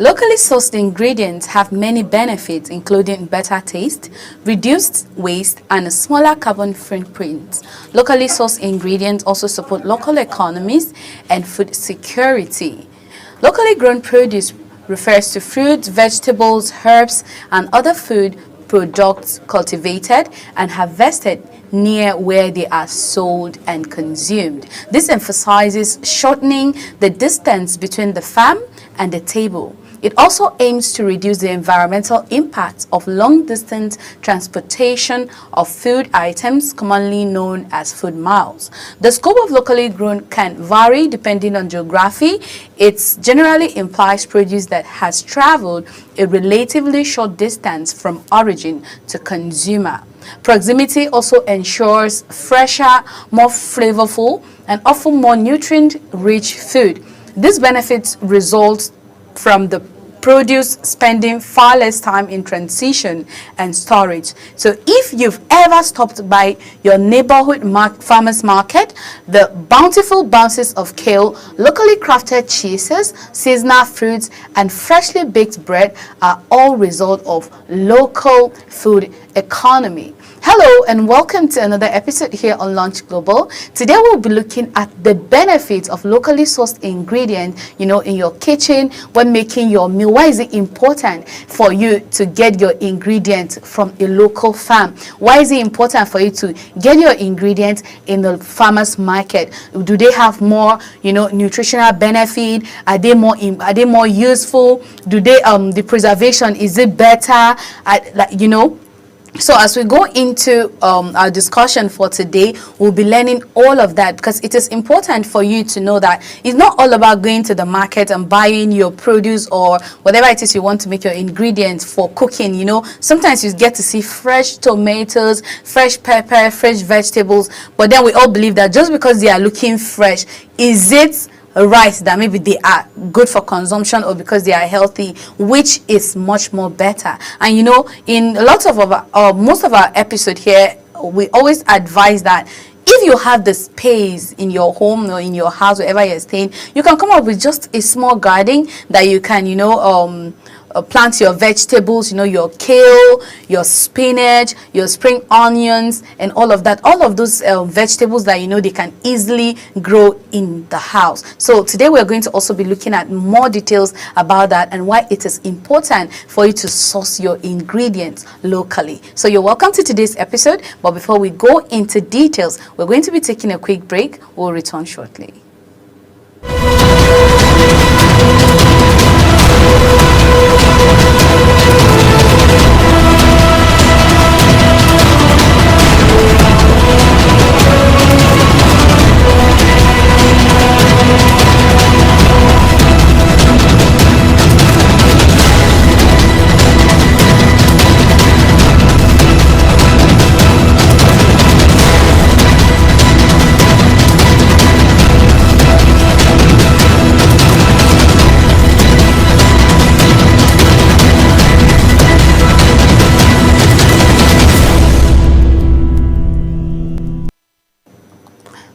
Locally sourced ingredients have many benefits, including better taste, reduced waste, and a smaller carbon footprint. Locally sourced ingredients also support local economies and food security. Locally grown produce refers to fruits, vegetables, herbs, and other food products cultivated and harvested near where they are sold and consumed. This emphasizes shortening the distance between the farm and the table. It also aims to reduce the environmental impact of long-distance transportation of food items, commonly known as food miles. The scope of locally grown can vary depending on geography. It generally implies produce that has traveled a relatively short distance from origin to consumer. Proximity also ensures fresher, more flavorful, and often more nutrient-rich food. These benefits result from the produce spending far less time in transition and storage. So if you've ever stopped by your neighborhood farmers market, the bountiful bounces of kale, locally crafted cheeses, seasonal fruits, and freshly baked bread are all result of local food economy. Hello and welcome to another episode here on Lunch Global. Today we'll be looking at the benefits of locally sourced ingredients, in your kitchen when making your meal. Why is it important for you to get your ingredients from a local farm? Why is it important for you to get your ingredients in the farmer's market? Do they have more, nutritional benefit? Are they more useful? Do they the preservation, is it better? So as we go into our discussion for today, we'll be learning all of that, because it is important for you to know that it's not all about going to the market and buying your produce or whatever it is you want to make your ingredients for cooking. Sometimes you get to see fresh tomatoes, fresh pepper, fresh vegetables, but then we all believe that just because they are looking fresh, is it right that maybe they are good for consumption or because they are healthy, which is much more better. And in a lot of most of our episode here, we always advise that if you have the space in your home or in your house, wherever you're staying, you can come up with just a small garden that you can plant your vegetables, your kale, your spinach, your spring onions, and all of that. All of those vegetables that they can easily grow in the house. So today we're going to also be looking at more details about that and why it is important for you to source your ingredients locally. So you're welcome to today's episode, but before we go into details, we're going to be taking a quick break. We'll return shortly.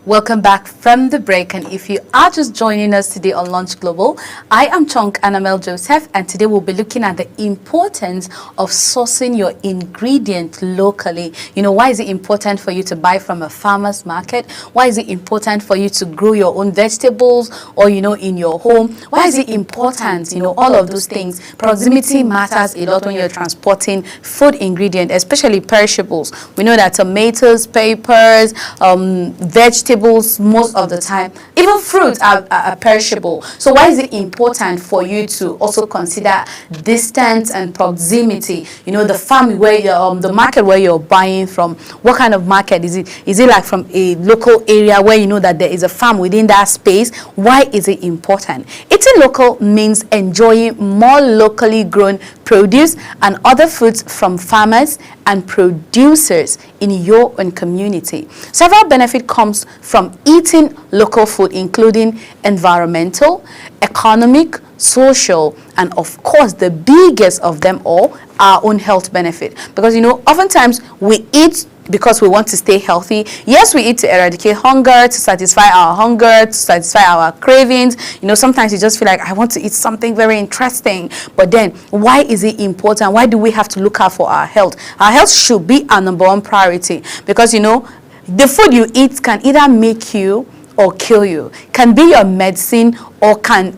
Welcome back from the break, and if you are just joining us today on Lunch Global, I am Chunk Anamel Joseph, and today we'll be looking at the importance of sourcing your ingredient locally. Why is it important for you to buy from a farmer's market? Why is it important for you to grow your own vegetables or in your home? Why is it important? All of those things. Proximity matters a lot when you're transporting food ingredient, especially perishables. We know that tomatoes, peppers, vegetables, most of the time, even fruits are perishable. So why is it important for you to also consider distance and proximity? The farm where the market where you're buying from, what kind of market is it? Is it like from a local area where you know that there is a farm within that space? Why is it important? Eating local means enjoying more locally grown produce and other foods from farmers and producers in your own community. Several benefits comes from eating local food, including environmental, economic, social, and of course the biggest of them all, our own health benefit. Because oftentimes we eat because we want to stay healthy. Yes, we eat to eradicate hunger, to satisfy our hunger, to satisfy our cravings. Sometimes you just feel like, I want to eat something very interesting. But then, why is it important? Why do we have to look out for our health? Our health should be our number one priority, because the food you eat can either make you or kill you, can be your medicine, or can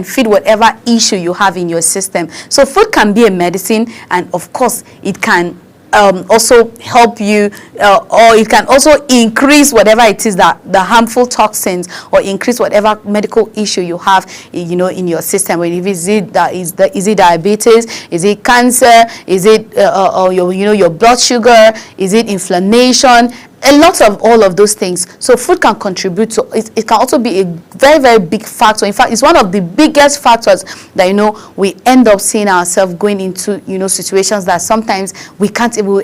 feed whatever issue you have in your system. So food can be a medicine, and of course it can also help you, or it can also increase whatever it is, that the harmful toxins, or increase whatever medical issue you have in your system. Is it diabetes, is it cancer, is it your blood sugar, is it inflammation, a lot of all of those things. So food can contribute to it. It can also be a very, very big factor. In fact, it's one of the biggest factors that we end up seeing ourselves going into situations that sometimes we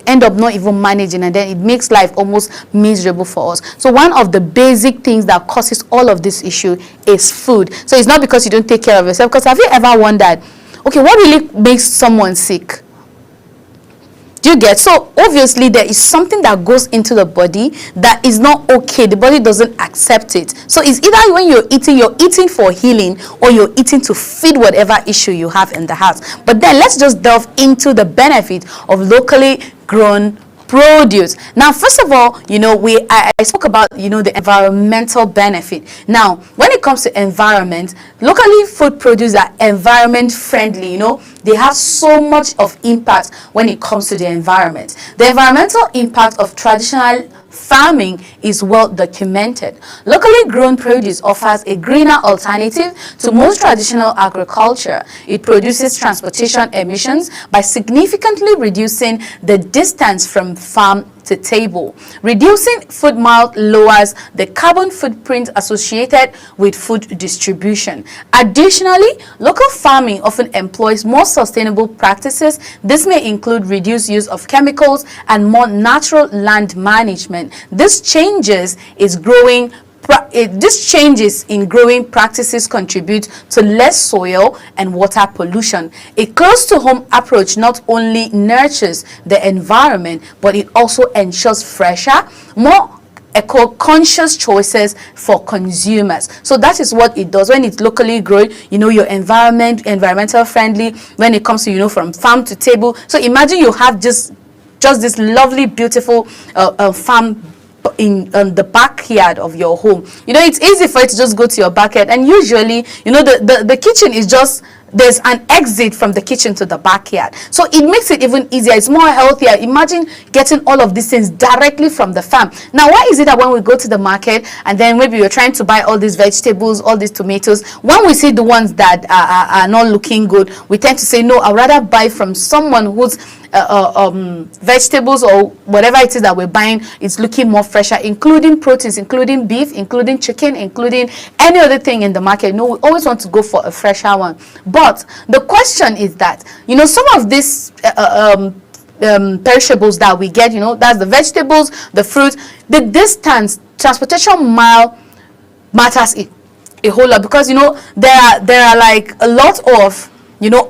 end up not even managing, and then it makes life almost miserable for us. So one of the basic things that causes all of this issue is food. So it's not because you don't take care of yourself. Because have you ever wondered, okay, what really makes someone sick? Do you get? So obviously there is something that goes into the body that is not okay. The body doesn't accept it. So it's either when you're eating for healing, or you're eating to feed whatever issue you have in the house. But then let's just delve into the benefit of locally grown produce. Now, first of all, I spoke about the environmental benefit. Now, when it comes to environment, locally food produce are environment friendly. They have so much of impact when it comes to the environment. The environmental impact of traditional farming is well documented. Locally grown produce offers a greener alternative to most traditional agriculture. It produces transportation emissions by significantly reducing the distance from farm to table. Reducing food mile lowers the carbon footprint associated with food distribution. Additionally, local farming often employs more sustainable practices. This may include reduced use of chemicals and more natural land management. These changes in growing practices contribute to less soil and water pollution. A close-to-home approach not only nurtures the environment, but it also ensures fresher, more eco-conscious choices for consumers. So that is what it does when it's locally grown. Your environmental friendly when it comes to from farm to table. So imagine you have just this lovely, beautiful farm in the backyard of your home. It's easy for it to just go to your backyard, and usually the kitchen is just, there's an exit from the kitchen to the backyard, so it makes it even easier. It's more healthier. Imagine getting all of these things directly from the farm. Now, why is it that when we go to the market and then maybe you're trying to buy all these vegetables, all these tomatoes, when we see the ones that are not looking good, we tend to say, no, I'd rather buy from someone whose vegetables or whatever it is that we're buying is looking more fresher, including proteins, including beef, including chicken, including any other thing in the market. We always want to go for a fresher one. But the question is that some of these perishables that we get, that's the vegetables, the fruit, the distance, transportation mile matters a whole lot, because there are like a lot of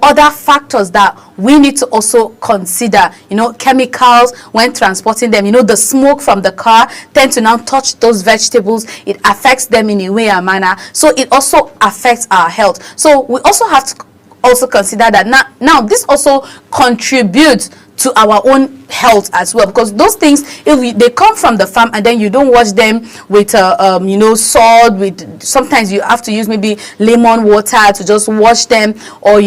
other factors that we need to also consider. Chemicals when transporting them, the smoke from the car tend to now touch those vegetables. It affects them in a way or manner, so it also affects our health. So we also have to also consider that now this also contributes to our own health as well, because those things, if they come from the farm and then you don't wash them with salt, sometimes you have to use maybe lemon water to just wash them, or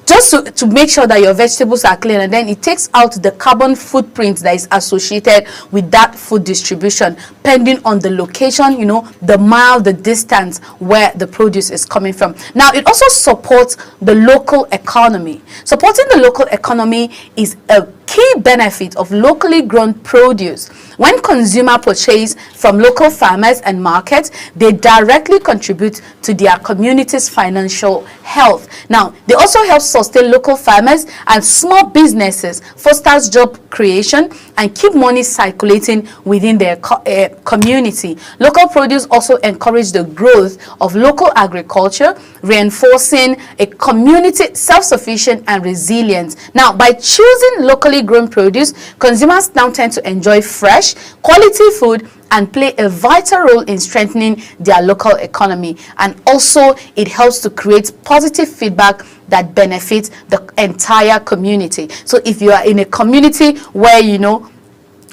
just to make sure that your vegetables are clean, and then it takes out the carbon footprint that is associated with that food distribution, depending on the location, the mile, the distance where the produce is coming from. Now, it also supports the local economy. Supporting the local economy is a key benefit of locally grown produce. When consumers purchase from local farmers and markets, they directly contribute to their community's financial health. Now, they also help sustain local farmers and small businesses, fosters job creation, and keep money circulating within their community. Local produce also encourage the growth of local agriculture, reinforcing a community self-sufficient and resilient. Now, by choosing locally locally grown produce, consumers now tend to enjoy fresh, quality food and play a vital role in strengthening their local economy. And also, it helps to create positive feedback that benefits the entire community. So if you are in a community where,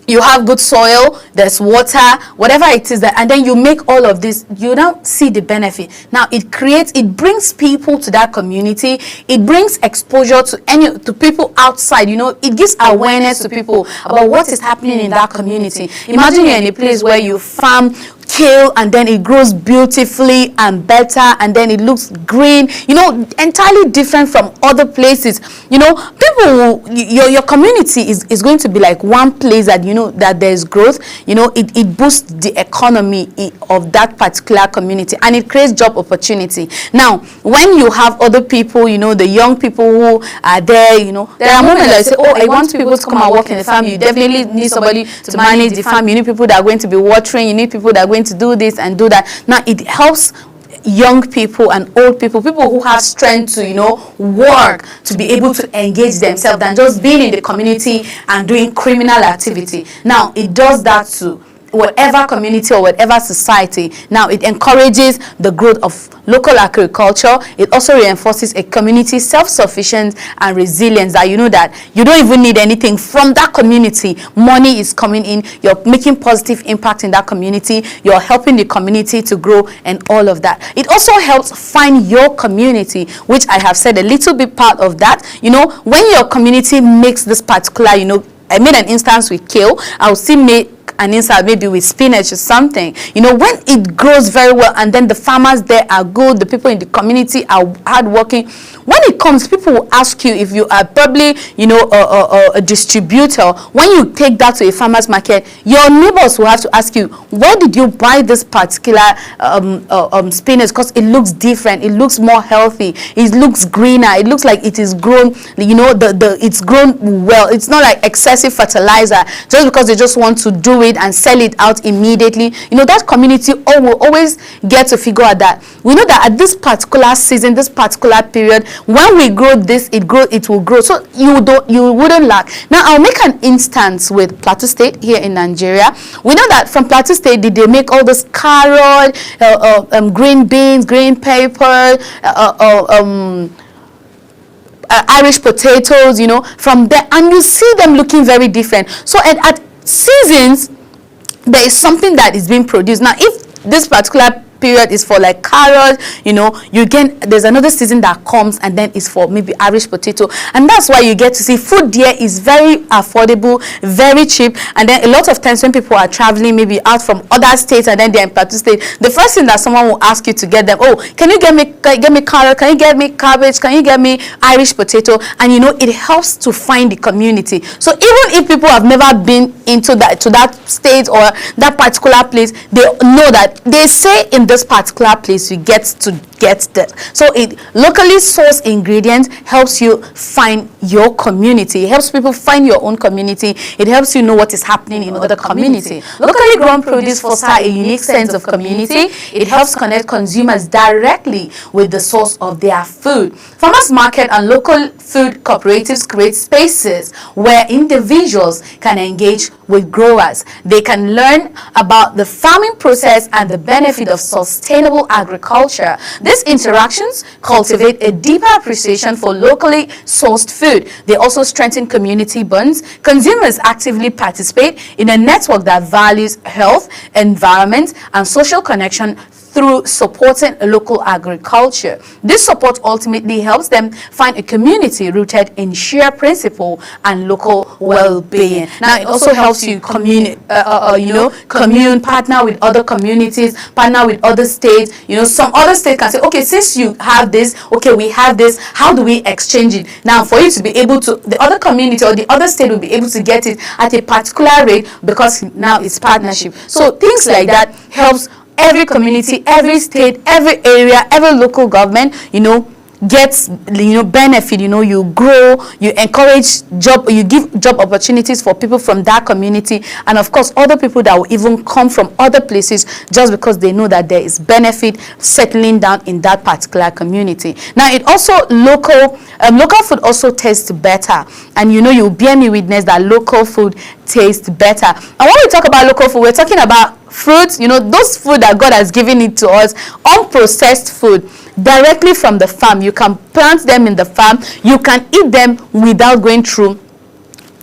you have good soil, there's water, whatever it is, and then you make all of this, you now see the benefit. Now it brings people to that community, it brings exposure to people outside, it gives awareness to people about what is happening in that community. Imagine you're in a place where you farm kale and then it grows beautifully and better and then it looks green, entirely different from other places. Your community is going to be like one place that that there's growth. It boosts the economy of that particular community and it creates job opportunity. Now when you have other people, the young people who are there, there are moments that say, oh, I want people to come and work in the farm. You definitely need somebody to manage the farm. You need people that are going to be watering. You need people that are going to do this and do that. Now it helps young people and old people who have strength to work, to be able to engage themselves than just being in the community and doing criminal activity. Now it does that to whatever community or whatever society. Now it encourages the growth of local agriculture. It also reinforces a community self-sufficiency and resilience, that that you don't even need anything from that community. Money is coming in, you're making positive impact in that community, you're helping the community to grow and all of that. It also helps find your community, which I have said a little bit part of that. When your community makes this particular, I made an instance with kale, I'll still make an instance maybe with spinach or something. When it grows very well and then the farmers there are good, the people in the community are hardworking, when it comes, people will ask you if you are probably, a distributor. When you take that to a farmer's market, your neighbors will have to ask you, where did you buy this particular spinach? Because it looks different, it looks more healthy, it looks greener, it looks like it is grown, it's grown well. It's not like excessive fertilizer just because they just want to do it and sell it out immediately. That community will always get to figure out that we know that at this particular season, this particular period, when we grow this, it will grow. So you wouldn't lack. Now I'll make an instance with Plateau State here in Nigeria. We know that from Plateau State they make all this carrot, green beans, green pepper, Irish potatoes, from there, and you see them looking very different. So at seasons, there is something that is being produced. Now if this particular period is for like carrots, there's another season that comes and then it's for maybe Irish potato, and that's why you get to see food there is very affordable, very cheap. And then a lot of times when people are traveling maybe out from other states and then they're in Plateau State, the first thing that someone will ask you to get them, oh, can you get me carrot, can you get me cabbage, can you get me Irish potato? And it helps to find the community. So even if people have never been to that state or that particular place, they know that they say in this particular place you get to get that. So it locally sourced ingredients helps you find your community. It helps people find your own community. It helps you know what is happening in other community. Locally grown produce foster a unique sense of community. It helps connect consumers directly with the source of their food. Farmers market and local food cooperatives create spaces where individuals can engage with growers. They can learn about the farming process and the benefit of sustainable agriculture. These interactions cultivate a deeper appreciation for locally sourced food. They also strengthen community bonds. Consumers actively participate in a network that values health, environment, and social connection through supporting local agriculture. This support ultimately helps them find a community rooted in shared principle and local well-being. Now, it also helps you commune, partner with other communities, partner with other states. Some other states can say, okay, since you have this, okay, we have this, how do we exchange it? Now, for you to be able to, the other community or the other state will be able to get it at a particular rate because now it's partnership. So things like that helps every community, every state, every area, every local government, get, benefit, you grow, you encourage job, you give job opportunities for people from that community, and of course other people that will even come from other places just because they know that there is benefit settling down in that particular community. Now it also local food also tastes better, and you bear me witness that local food tastes better. And when we talk about local food, we're talking about fruits, those food that God has given it to us, unprocessed food, directly from the farm. You can plant them in the farm, you can eat them without going through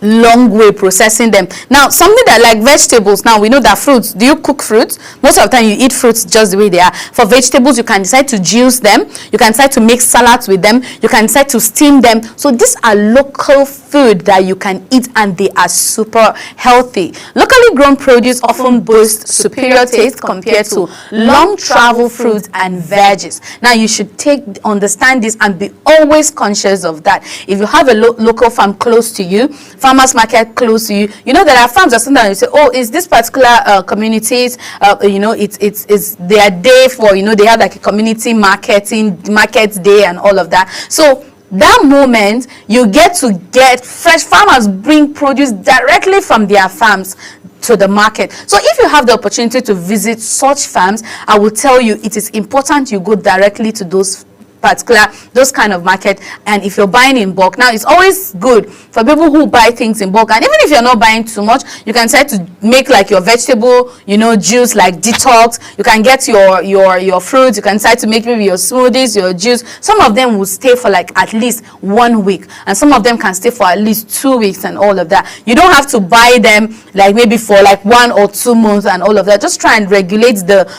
long way processing them. Now something that like vegetables, now we know that fruits, do you cook fruits? Most of the time you eat fruits just the way they are. For vegetables, you can decide to juice them, you can decide to make salads with them, you can decide to steam them. So these are local food that you can eat, and they are super healthy. Locally grown produce often boasts superior taste compared to long travel fruits and veggies. Now you should understand this and be always conscious of that. If you have a local farm close to you, farmers market close to you, there are farms that sometimes you say, oh, is this particular communities, it's their day for, they have like a community market day and all of that. So that moment you get to get fresh. Farmers bring produce directly from their farms to the market. So if you have the opportunity to visit such farms, I will tell you it is important you go directly to those kind of market. And if you're buying in bulk, now it's always good for people who buy things in bulk, and even if you're not buying too much, you can try to make like your vegetable juice, like detox. You can get your fruits, you can try to make maybe your smoothies, your juice. Some of them will stay for like at least 1 week, and some of them can stay for at least 2 weeks and all of that. You don't have to buy them like maybe for like 1 or 2 months and all of that. Just try and regulate the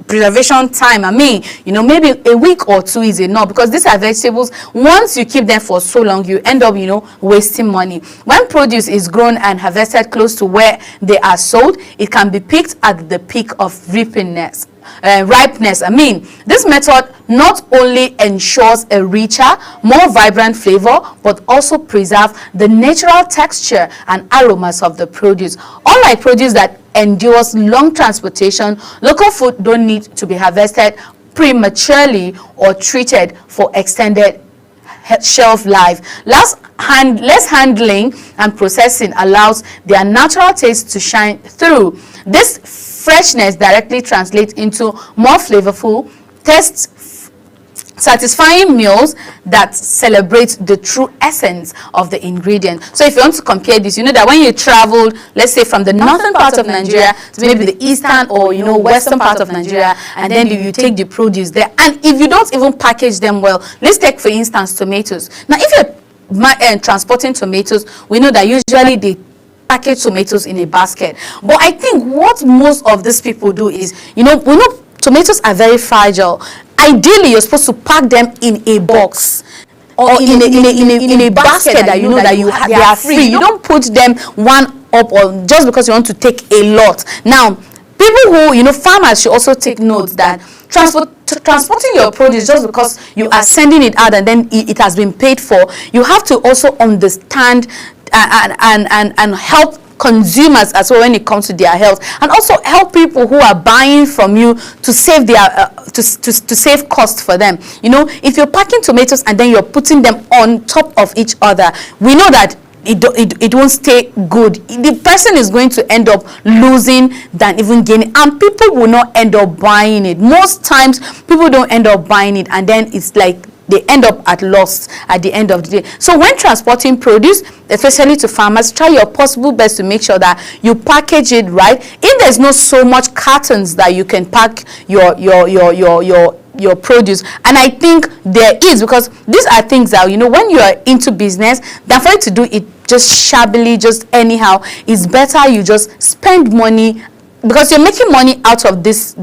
preservation time. I mean, maybe a week or 2 is enough, because these are vegetables. Once you keep them for so long, you end up wasting money. When produce is grown and harvested close to where they are sold, it can be picked at the peak of ripeness. I mean, this method not only ensures a richer, more vibrant flavor, but also preserve the natural texture and aromas of the produce. Unlike produce that endures long transportation, local food don't need to be harvested prematurely or treated for extended shelf life. Less handling and processing allows their natural taste to shine through. This freshness directly translates into more flavorful, satisfying meals that celebrate the true essence of the ingredient. So if you want to compare this, that when you traveled, let's say from the northern part of Nigeria to maybe the eastern or western part of Nigeria, and then you take the produce there, and if you don't even package them well, let's take for instance tomatoes. Now if you're transporting tomatoes, we know that usually they package tomatoes in a basket. But I think what most of these people do is, we know tomatoes are very fragile. Ideally, you're supposed to pack them in a box or in a basket that they are free. You don't put them one up, or just because you want to take a lot. Now, people who, farmers should also take note that transporting your produce just because you are sending it out and then it has been paid for, you have to also understand and help consumers as well when it comes to their health, and also help people who are buying from you to save their to save cost for them. If you're packing tomatoes and then you're putting them on top of each other, we know that it won't stay good. The person is going to end up losing than even gaining, and people will not end up buying it. Most times people don't end up buying it, and then it's like they end up at loss at the end of the day. So when transporting produce, especially to farmers, try your possible best to make sure that you package it right. If there's not so much cartons that you can pack your produce, and I think there is, because these are things that when you are into business, than for you to do it just shabbily, just anyhow, it's better you just spend money, because you're making money out of this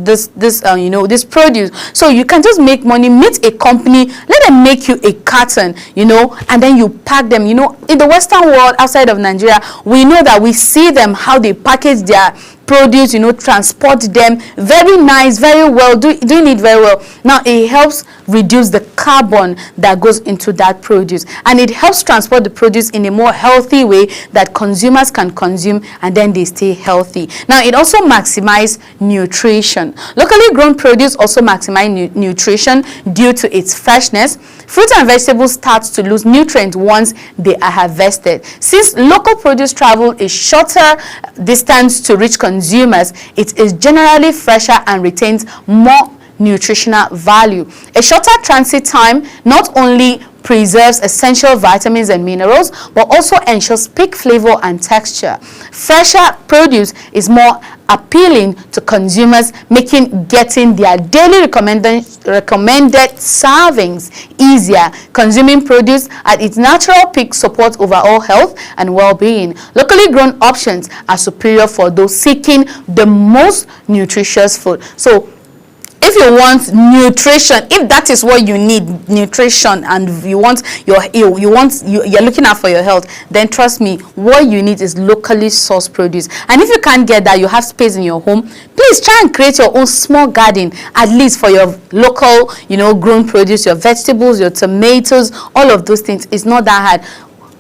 produce. So you can just make money, meet a company, let them make you a carton, and then you pack them. In the Western world outside of Nigeria, we know that we see them how they package their produce, transport them very nice, very well, doing it very well. Now it helps reduce the carbon that goes into that produce, and it helps transport the produce in a more healthy way that consumers can consume, and then they stay healthy. Now it also maximizes nutrition. Locally grown produce also maximizes nutrition due to its freshness. Fruit and vegetables start to lose nutrients once they are harvested. Since local produce travel a shorter distance to reach consumers, it is generally fresher and retains more nutritional value. A shorter transit time not only preserves essential vitamins and minerals, but also ensures peak flavor and texture. Fresher produce is more appealing to consumers, making getting their daily recommended servings easier. Consuming produce at its natural peak supports overall health and well-being. Locally grown options are superior for those seeking the most nutritious food. So if you want nutrition, if that is what you need, nutrition, and you're looking out for your health, then trust me, what you need is locally sourced produce. And if you can't get that, you have space in your home, please try and create your own small garden, at least for your local, grown produce, your vegetables, your tomatoes, all of those things. It's not that hard.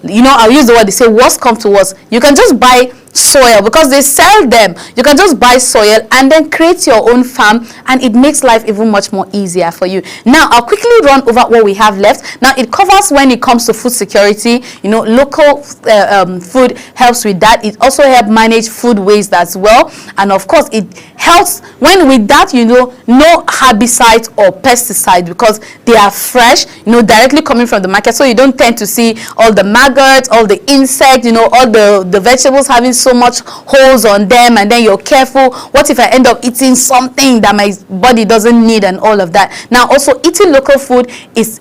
I'll use the word, they say worst come to worst. You can just buy soil because they sell them. You can just buy soil and then create your own farm, and it makes life even much more easier for you. Now I'll quickly run over what we have left. Now it covers when it comes to food security. Local food helps with that. It also helps manage food waste as well, and of course it helps when with that no herbicides or pesticides, because they are fresh, directly coming from the market, so you don't tend to see all the maggots, all the insects, all the vegetables having so much holes on them, and then you're careful, what if I end up eating something that my body doesn't need, and all of that. Now also, eating local food is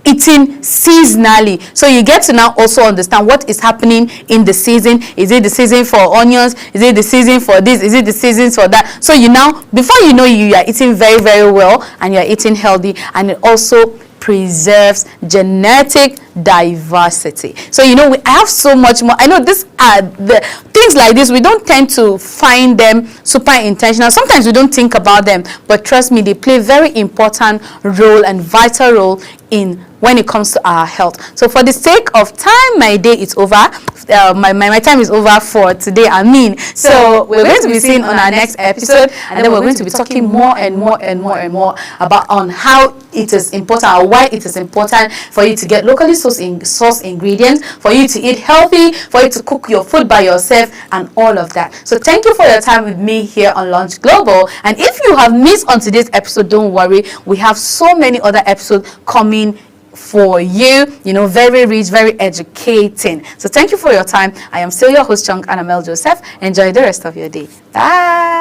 eating seasonally, so you get to now also understand what is happening in the season. Is it the season for onions? Is it the season for this? Is it the season for that? So before you know, you are eating very, very well, and you are eating healthy, and it also preserves genetic diversity. So we have so much more. I know these are the things like this, we don't tend to find them super intentional. Sometimes we don't think about them, but trust me, they play very important role and vital role in when it comes to our health. So for the sake of time, my day is over. My time is over for today. So we're going to be seeing on our next episode, and then we're going to be talking more and more about on how it is important, or why it is important for you to get locally sourced ingredients, for you to eat healthy, for you to cook your food by yourself, and all of that. So thank you for your time with me here on Lunch Global. And if you have missed on today's episode, don't worry, we have so many other episodes coming for you, very rich, very educating. So thank you for your time. I am still your host, Chunk Annamel Joseph. Enjoy the rest of your day. Bye.